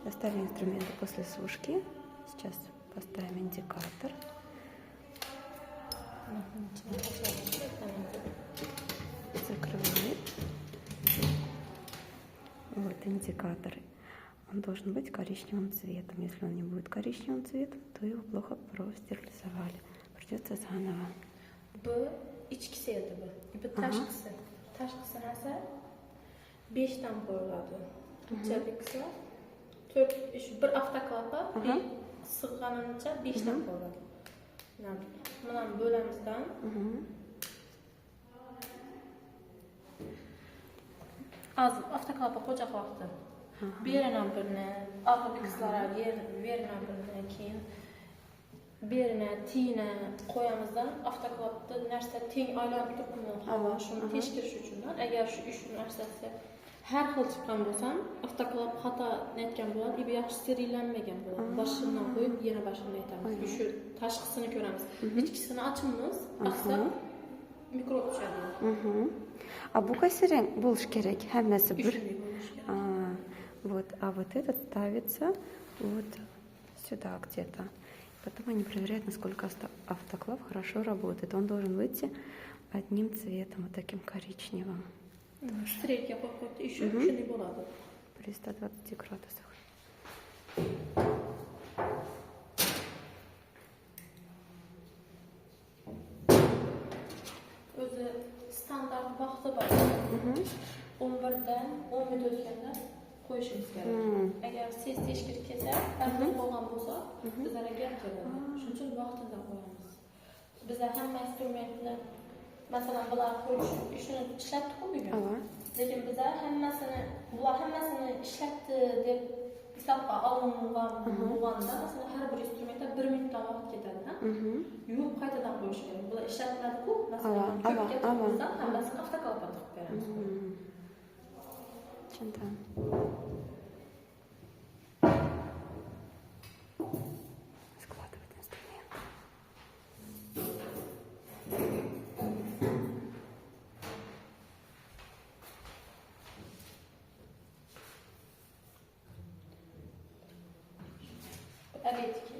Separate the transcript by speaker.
Speaker 1: Достали инструменты после сушки. Сейчас поставим индикатор. Закрываем. Вот индикатор. Он должен быть коричневым цветом. Если он не будет коричневым цветом, то его плохо простерилизовали. Придется заново.
Speaker 2: Bu içkisi edi bu. Bu tashqisi. Tashqisi esa 5 dan qo'yiladi. Ichadagisi 4 bir avtoklapa bir sig'ganimcha 5 dan qo'yiladi. Mana bo'lamizdan az avtoklapa qo'yacaq vaqti. Berinan birini, oxirgi qislara berinan birini, keyin berine, tiyine koyamızdan avtoklapda narsa teng aylanib turibmi havo shuni tekshirish uchundan agar shu ish narsasi har xil chiqqan bo'lsam avtoklap xato netgan bo'ladi bu yaxshi sterillanmagan bo'ladi boshidan qo'yib yana boshini aytamiz shu tashqisini ko'ramiz ichkisini ochamiz aqsa mikrob tushadi.
Speaker 1: А bu qaysi rang bo'lish kerak? Hammasi bir. Вот, а вот этот ставится вот сюда где-то. Потом они проверяют, насколько автоклав хорошо работает. Он должен выйти одним цветом, вот таким коричневым. При 120 градусах.
Speaker 2: Özü standart vaqti bor. 11dan 10 minut o'tganda qo'yishimiz kerak. Agar siz teshkirib kelsa, qanday qolgan bo'lsa, bizlarga gap keladi. Shuning uchun vaqtida qo'yamiz. Bizlar hamma instrumentni, masalan, bular qo'yish ishini ishlatdik bugun. Lekin bizlar hammasini ishlatdi deb hisobga olingan bo'lganda, masalan, har bir instrumentda 1 minutdan vaqt ketadi. Yuvib qaytadan qo'yish kerak. Bular ishlatmadi-ku, masalan, ko'p ketganda hammasini avtoklapga tiqib beramiz.
Speaker 1: Чандан. Складывать инструмент.
Speaker 2: Evet ki.